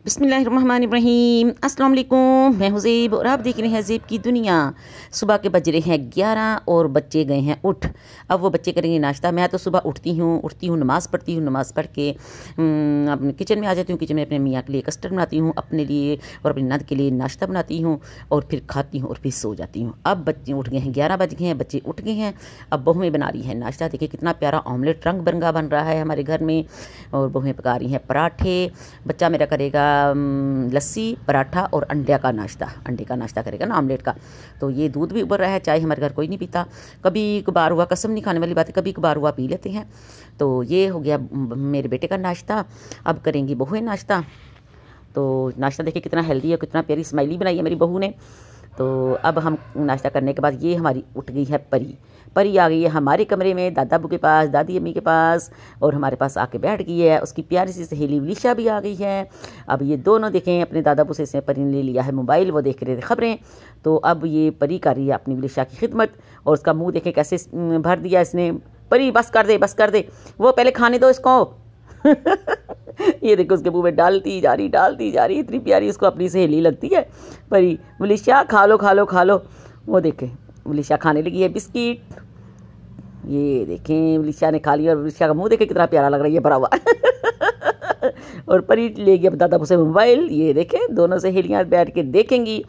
बिस्मिल्लाहिर्रहमानिर्रहीम अस्सलाम वालेकुम। मैं हूं ज़ेब और आप देख रहे हैं ज़ेब की दुनिया। सुबह के बज रहे हैं 11 और बच्चे गए हैं उठ। अब वो बच्चे करेंगे नाश्ता। मैं तो सुबह उठती हूँ नमाज़ पढ़ती हूँ। नमाज़ पढ़ के अपने किचन में आ जाती हूँ। किचन में अपने मियाँ के लिए कस्टर्ड बनाती हूँ, अपने लिए और अपनी नंद के लिए नाश्ता बनाती हूँ और फिर खाती हूँ और फिर सो जाती हूँ। अब बच्चे उठ गए हैं, 11 बज गए हैं, बच्चे उठ गए हैं। अब बहुएँ बना रही हैं नाश्ता। देखिए कितना प्यारा ऑमलेट रंग बिरंगा बन रहा है हमारे घर में। और बहुएँ पका रही हैं पराठे। बच्चा मेरा करेगा लस्सी पराठा और अंडे का नाश्ता करेगा ना, ऑमलेट का। तो ये दूध भी उबल रहा है। चाय हमारे घर कोई नहीं पीता, कभी कभार हुआ, कसम नहीं खाने वाली बात है, कभी कभार हुआ पी लेते हैं। तो ये हो गया मेरे बेटे का नाश्ता। अब करेंगी बहुएं नाश्ता। तो नाश्ता देखिए कितना हेल्दी है, कितना प्यारी स्माइली बनाई है मेरी बहू ने। तो अब हम नाश्ता करने के बाद ये हमारी उठ गई है परी आ गई है हमारे कमरे में, दादा अबू के पास, दादी अम्मी के पास, और हमारे पास आके बैठ गई है। उसकी प्यारी सी सहेली विलिशा भी आ गई है। अब ये दोनों देखें अपने दादा अबू से परी ने ले लिया है मोबाइल, वो देख रहे थे खबरें। तो अब ये परी कर रही है अपनी विलिशा की खिदमत, और उसका मुँह देखें कैसे भर दिया इसने। परी बस कर दे, वो पहले खाने दो इसको। ये देखो उसके मुंह में डालती जा रही, इतनी प्यारी उसको अपनी सहेली लगती है परी। विलिशा खा लो। वो देखें विलिशा खाने लगी है बिस्किट। ये देखें विलिशा ने खा लिया और विलिशा का मुंह देखें कितना प्यारा लग रहा है ये भरा हुआ। और परी ले गई अब दादा से मोबाइल। ये देखें दोनों सहेलियां बैठ के देखेंगी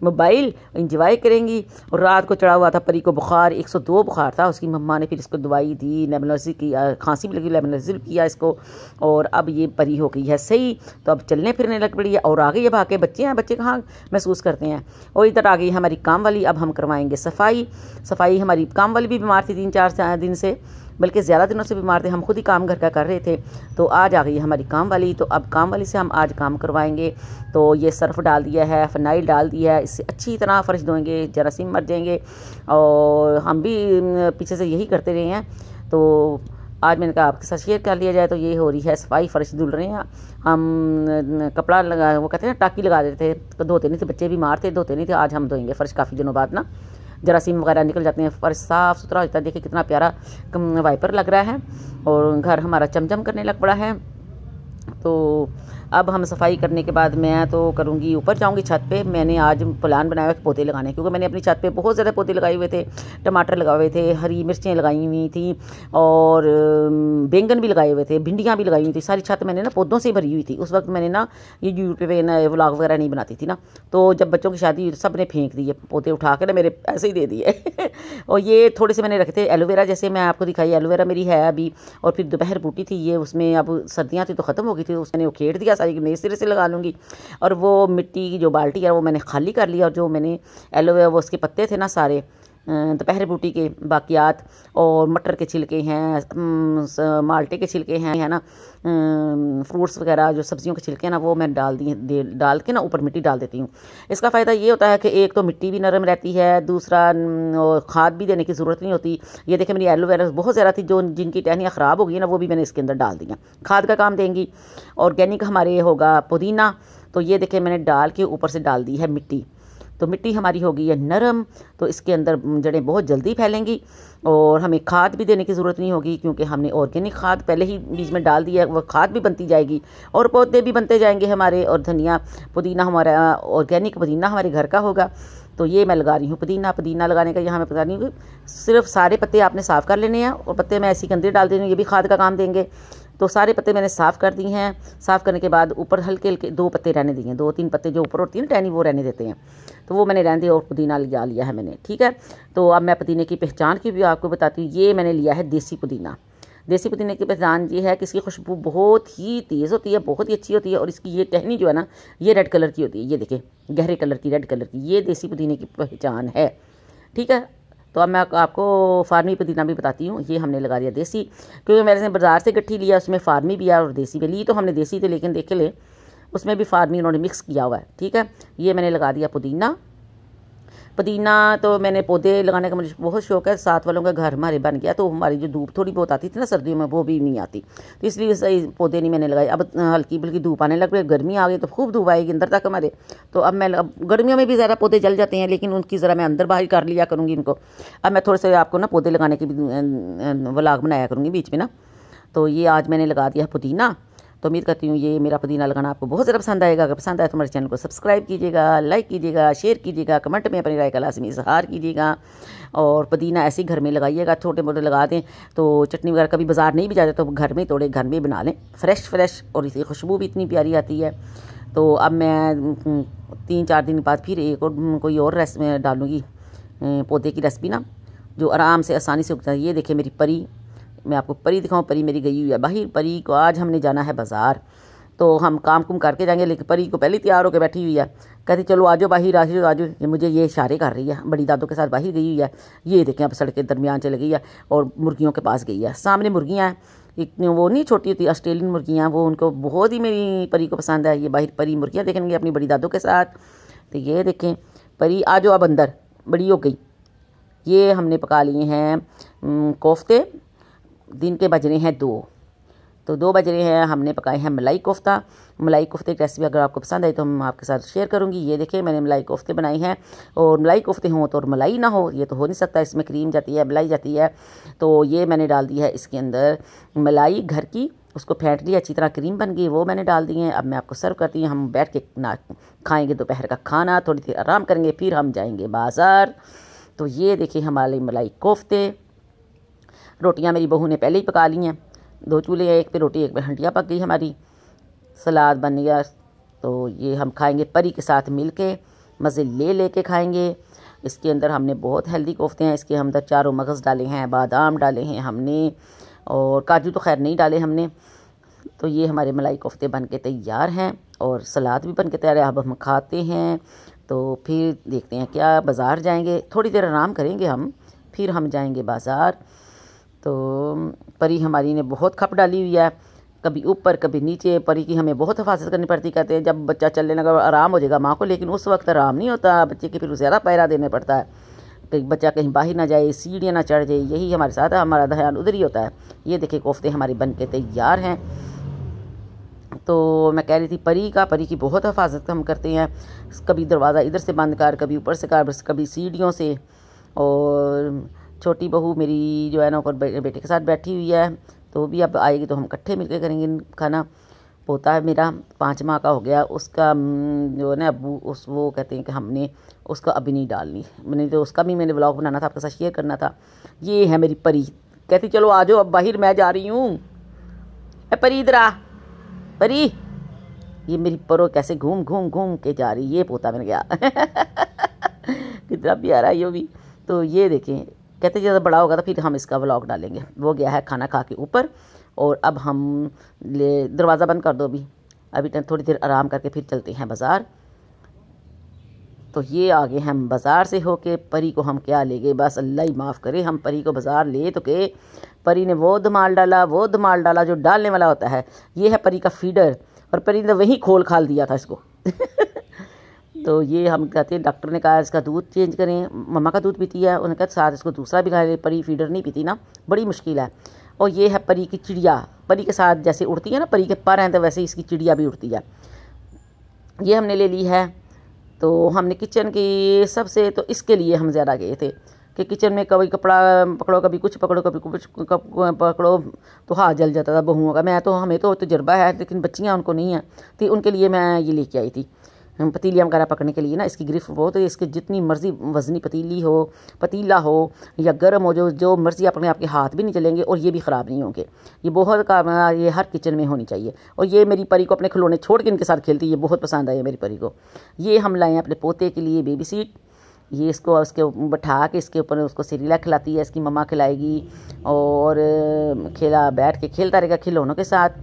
मोबाइल, इंजॉय करेंगी। और रात को चढ़ा हुआ था परी को बुखार, 102 बुखार था। उसकी मम्मा ने फिर इसको दवाई दी, नेबुलाइजर की, खांसी भी लगी, नेबुलाइजर किया इसको। और अब ये परी हो गई है सही। तो अब चलने फिरने लग पड़ी है और आ गई है भाग के। बच्चे कहाँ महसूस करते हैं। और इधर आ गई हमारी काम वाली। अब हम करवाएंगे सफाई। हमारी काम वाली भी बीमार थी 3-4 दिन से, बल्कि ज़्यादा दिनों से बीमार थे। हम खुद ही काम घर का कर रहे थे। तो आज आ गई है हमारी काम वाली। तो अब काम वाली से हम आज काम करवाएंगे। तो ये सर्फ डाल दिया है, फिनाइल डाल दिया है, इससे अच्छी तरह फर्श धोएंगे, जरासीम मर जाएंगे। और हम भी पीछे से यही करते रहे हैं। तो आज मैंने कहा आपके साथ शेयर कर लिया जाए। तो ये हो रही है सफाई, फर्श धुल रहे हैं हम। कपड़ा लगा, वो कहते हैं ना, टाकी लगा देते थे, तो धोते नहीं थे, बच्चे बीमार थे, धोते नहीं थे। आज हम धोएंगे फर्श, काफ़ी दिनों बाद ना जरासीम वगैरह निकल जाते हैं, फर्श साफ़ सुथरा होता है। देखिए कितना प्यारा वाइपर लग रहा है और घर हमारा चमचम करने लग पड़ा है। तो अब हम सफाई करने के बाद मैं तो करूँगी, ऊपर जाऊँगी छत पे। मैंने आज प्लान बनाया हुआ पौधे लगाने, क्योंकि मैंने अपनी छत पे बहुत ज़्यादा पौधे लगाए हुए थे। टमाटर लगाए हुए थे, हरी मिर्चें लगाई हुई थी, और बैंगन भी लगाए हुए थे, भिंडियाँ भी लगाई हुई थी। सारी छत मैंने ना पौधों से भरी हुई थी। उस वक्त मैंने ना ये यूट्यूब पे ना व्लॉग वगैरह नहीं बनाती थी ना। तो जब बच्चों की शादी हुई तो सब ने फेंक दिए पौधे, उठा कर ना मेरे ऐसे ही दे दिए। और ये थोड़े से मैंने रखे थे एलोवेरा, जैसे मैं आपको दिखाई, एलोवेरा मेरी है अभी। और फिर दोपहर बूटी थी ये, उसमें अब सर्दियाँ थी तो ख़त्म हो गई थी, उसने उखेड़ दिया सारी, नए सिरे से लगा लूँगी। और वो मिट्टी की जो बाल्टी है वो मैंने खाली कर लिया। और जो मैंने एलोवेरा, वो उसके पत्ते थे ना सारे, दोपहर बूटी के बाकियात, और मटर के छिलके हैं, माल्टे के छिलके हैं, है ना, फ्रूट्स वगैरह जो सब्जियों के छिलके हैं ना, वो मैं डाल के ना ऊपर मिट्टी डाल देती हूँ। इसका फ़ायदा ये होता है कि एक तो मिट्टी भी नरम रहती है, दूसरा खाद भी देने की ज़रूरत नहीं होती। ये देखें मेरी एलोवेरा बहुत ज़्यादा थी, जो जिनकी टहनियाँ ख़राब हो गई ना, वो भी मैंने इसके अंदर डाल दी हैं, खाद का काम देंगी। ऑर्गेनिक हमारे होगा पुदीना। तो ये देखें मैंने डाल के ऊपर से डाल दी है मिट्टी। तो मिट्टी हमारी हो गई है नरम। तो इसके अंदर जड़ें बहुत जल्दी फैलेंगी और हमें खाद भी देने की ज़रूरत नहीं होगी, क्योंकि हमने ऑर्गेनिक खाद पहले ही बीज में डाल दिया है। वह खाद भी बनती जाएगी और पौधे भी बनते जाएंगे हमारे। और धनिया पुदीना हमारा ऑर्गेनिक पुदीना हमारे घर का होगा। तो ये मैं लगा रही हूँ पुदीना लगाने का यहाँ मैं बता रही हूँ। सिर्फ सारे पत्ते आपने साफ़ कर लेने हैं, और पत्ते मैं ऐसी गंदे डाल देनी हूँ, ये भी खाद का काम देंगे। तो सारे पत्ते मैंने साफ़ कर दिए हैं। साफ़ करने के बाद ऊपर हल्के 2 पत्ते रहने दिए, 2-3 पत्ते जो ऊपर होती है ना टहनी, वो रहने देते हैं। तो वो मैंने रहने दिया और पुदीना लिया है मैंने, ठीक है। तो अब मैं पुदीने की पहचान की भी आपको बताती हूँ। ये मैंने लिया है देसी पुदीना। देसी पुदीने की पहचान ये है कि इसकी खुशबू बहुत ही तेज़ होती है, बहुत ही अच्छी होती है। और इसकी ये टहनी जो है ना, ये रेड कलर की होती है। ये देखें गहरे कलर की, रेड कलर की, ये देसी पुदीने की पहचान है, ठीक है। तो अब मैं आपको फार्मी पुदीना भी बताती हूँ। ये हमने लगा दिया देसी, क्योंकि मैंने बाज़ार से गट्ठी लिया, उसमें फार्मी भी है और देसी भी ली। तो हमने देसी थे, लेकिन देखे ले उसमें भी फार्मी उन्होंने मिक्स किया हुआ है, ठीक है। ये मैंने लगा दिया पुदीना। तो मैंने पौधे लगाने का मुझे बहुत शौक है। साथ वालों का घर हमारे बन गया, तो हमारी जो धूप थोड़ी बहुत आती थी ना सर्दियों में, वो भी नहीं आती। तो इसलिए सही पौधे नहीं मैंने लगाए। अब हल्की बल्कि धूप आने लग गई, गर्मी आ गई तो खूब धूप आएगी अंदर तक हमारे। तो अब अब गर्मियों में भी ज़्यादा पौधे जल जाते हैं, लेकिन उनकी ज़रा मैं अंदर बाहर कर लिया करूँगी इनको। अब मैं थोड़े से आपको ना पौधे लगाने की भी व्लॉग बनाया करूँगी बीच में ना। तो ये आज मैंने लगा दिया पुदीना। तो उम्मीद करती हूँ ये मेरा पुदीना लगाना आपको बहुत ज़्यादा पसंद आएगा। अगर पसंद आए तो हमारे चैनल को सब्सक्राइब कीजिएगा, लाइक कीजिएगा, शेयर कीजिएगा, कमेंट में अपनी राय का लाजमी इज़हार कीजिएगा। और पुदीना ऐसे ही घर में लगाइएगा, छोटे मोटे लगा दें तो चटनी वगैरह कभी बाज़ार नहीं भी जाते तो घर में तोड़े, घर में बना लें, फ्रेश और इसकी खुशबू भी इतनी प्यारी आती है। तो अब मैं 3-4 दिन बाद फिर एक और कोई और रेसिपी डालूँगी, पौधे की रेसिपी ना, जो आराम से आसानी से उगता है। ये देखिए मेरी परी, मैं आपको परी दिखाऊं। परी मेरी गई हुई है बाहर। परी को आज हमने जाना है बाज़ार, तो हम काम कुम करके जाएंगे, लेकिन परी को पहले तैयार होकर बैठी हुई है, कहती चलो आजो बाहर, आजो। मुझे ये इशारे कर रही है, बड़ी दादों के साथ बाहर गई हुई है। ये देखें अब सड़क के दरमियान चली गई है और मुर्गियों के पास गई है। सामने मुर्गियाँ हैं, वो नहीं छोटी होती ऑस्ट्रेलियन मुर्गियाँ, वो उनको बहुत ही मेरी परी को पसंद है। ये बाहर परी मुर्गियाँ देखेंगे अपनी बड़ी दादों के साथ। तो ये देखें परी आजो अब अंदर, बड़ी हो गई। ये हमने पका लिए हैं कोफ्ते, दिन के बज रहे हैं 2, तो 2 बज रहे हैं। हमने पकाए हैं मलाई कोफ्ता। मलाई कोफ्ते की रेसिपी अगर आपको पसंद आई तो हम आपके साथ शेयर करूंगी। ये देखिए मैंने मलाई कोफ्ते बनाए हैं, और मलाई कोफ्ते हों तो और मलाई ना हो ये तो हो नहीं सकता, इसमें क्रीम जाती है, मलाई जाती है। तो ये मैंने डाल दी है इसके अंदर मलाई घर की, उसको फेंट लिया, अच्छी तरह क्रीम बन गई, वो मैंने डाल दी है। अब मैं आपको सर्व करती हूँ। हम बैठ के खाएँगे दोपहर का खाना, थोड़ी देर आराम करेंगे, फिर हम जाएँगे बाज़ार। तो ये देखिए हमारे मलाई कोफ्ते। रोटियां मेरी बहू ने पहले ही पका ली हैं, 2 चूल्हे, एक पे रोटी एक पे हंडिया पक गई हमारी। सलाद बन गया। तो ये हम खाएंगे परी के साथ मिल के, मज़े ले के खाएंगे। इसके अंदर हमने बहुत हेल्दी कोफ्ते हैं, इसके अंदर 4 मगज़ डाले हैं, बादाम डाले हैं हमने, और काजू तो खैर नहीं डाले हमने। तो ये हमारे मलाई कोफ्ते बन के तैयार हैं, और सलाद भी बन के तैयार है। अब हम खाते हैं, तो फिर देखते हैं क्या, बाज़ार जाएंगे, थोड़ी देर आराम करेंगे हम, फिर हम जाएंगे बाज़ार। तो परी हमारी ने बहुत खप डाली हुई है, कभी ऊपर कभी नीचे। परी की हमें बहुत हिफाजत करनी पड़ती। कहते हैं जब बच्चा चलने लगा आराम हो जाएगा माँ को, लेकिन उस वक्त आराम नहीं होता, बच्चे के फिर ज़्यादा पैरा देने पड़ता है कि बच्चा कहीं बाहर ना जाए, सीढ़ियाँ ना चढ़ जाए, यही हमारे साथ है, हमारा ध्यान उधर ही होता है। ये देखिए कोफ्ते हमारे बन के तैयार हैं। तो मैं कह रही थी परी की बहुत हिफाजत हम करते हैं, कभी दरवाज़ा इधर से बंद कर, कभी ऊपर से कर, कभी सीढ़ियों से। और छोटी बहू मेरी जो है ना ऊपर बेटे के साथ बैठी हुई है, तो भी अब आएगी तो हम इकट्ठे मिलकर करेंगे खाना। पोता है मेरा 5 माह का हो गया, उसका जो है ना अब्बू वो कहते हैं कि हमने उसका अभी नहीं डालनी, मैंने तो उसका भी मैंने व्लॉग बनाना था, आपके साथ शेयर करना था। ये है मेरी परी, कहती चलो आ जाओ अब बाहर, मैं जा रही हूँ। परी इधर आ, परी। ये मेरी परो कैसे घूम के जा रही, ये पोता मैंने गया कितना प्यारा है ये भी। तो ये देखें, कहते ज़्यादा बड़ा होगा तो फिर हम इसका व्लॉग डालेंगे। वो गया है खाना खा के ऊपर, और अब हम दरवाज़ा बंद कर दो अभी थोड़ी देर आराम करके फिर चलते हैं बाज़ार। तो ये आगे हम बाज़ार से होके परी को हम क्या ले गए, बस अल्लाह ही माफ़ करे, हम परी को बाज़ार ले तो के परी ने वो धमाल डाला जो डालने वाला होता है। ये है परी का फीडर, और परी ने वहीं खोल खाल दिया था इसको तो ये हम कहते हैं, डॉक्टर ने कहा इसका दूध चेंज करें, मम्मा का दूध पीती है, उन्होंने कहा साथ इसको दूसरा भी खा, परी फीडर नहीं पीती ना, बड़ी मुश्किल है। और ये है परी की चिड़िया, परी के साथ जैसे उड़ती है ना, परी के पर हैं तो वैसे इसकी चिड़िया भी उड़ती है। ये हमने ले ली है। तो हमने किचन की सबसे, तो इसके लिए हम ज़्यादा गए थे कि किचन में कभी कपड़ा पकड़ो, कभी कुछ पकड़ो, कभी कुछ पकड़ो, तो हाथ जल जाता था बहुओं का। हमें तो तजुर्बा है, लेकिन बच्चियाँ उनको नहीं है, तो उनके लिए मैं ये लेके आई थी पतीलियाँ वगैरह पकड़ने के लिए ना। इसकी ग्रिप बहुत है, इसके जितनी मर्जी वज़नी पतीला हो या गर्म हो, जो मर्जी अपने आपके हाथ भी नहीं चलेंगे, और ये भी ख़राब नहीं होंगे। ये बहुत काम, ये हर किचन में होनी चाहिए। और ये मेरी परी को अपने खिलौने छोड़ के इनके साथ खेलती है, ये बहुत पसंद आए मेरी परी को। ये हम लाए हैं अपने पोते के लिए बेबी सीट, ये इसको उसके बैठा के इसके ऊपर उसको सिरिलैक खिलाती है, इसकी मम्मा खिलाएगी, और बैठ के खेलता रहेगा खिलौनों के साथ।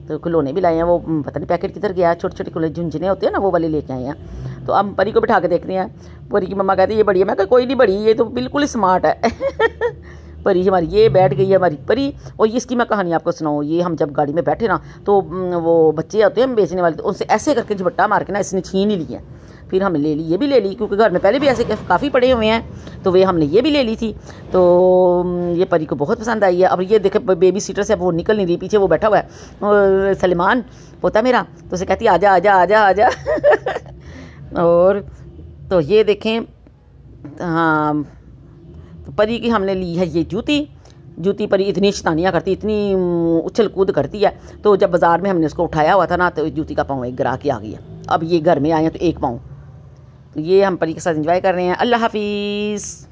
तो खिलौने भी लाए हैं, वो पता नहीं पैकेट किधर गया, छोटे छोटे खिलौने झुंझुने होते हैं ना, वो वाले लेके आए हैं। तो अब परी को बिठा के देखते हैं। परी की मम्मा कहती है ये बड़ी है, मैं कहा कोई नहीं बड़ी, ये तो बिल्कुल स्मार्ट है परी हमारी ये बैठ गई है हमारी परी। और इसकी मैं कहानी आपको सुनाऊँ, ये हम जब गाड़ी में बैठे ना, तो वो बच्चे होते हैं बेचने वाले, तो उनसे ऐसे करके झपट्टा मार के ना इसने छीन ही लिया। फिर हमने ले ली, ये भी ले ली, क्योंकि घर में पहले भी ऐसे काफ़ी पड़े हुए हैं, तो वे हमने ये भी ले ली थी। तो ये परी को बहुत पसंद आई है। अब ये देखे बेबी सीटर से अब वो निकल नहीं रही, पीछे वो बैठा हुआ है सलमान पोता मेरा, तो उसे कहती आजा आजा आजा आजा और तो ये देखें, हाँ, तो परी की हमने ली है ये जूती, जूती पर इतनी शैतानियाँ करती, इतनी उछल कूद करती है। तो जब बाज़ार में हमने उसको उठाया हुआ था ना, तो जूती का पाँव एक गिरा के आ गया। अब ये घर में आए हैं तो एक पाँव। तो ये हम परी के साथ एंजॉय कर रहे हैं। अल्लाह हाफिज़।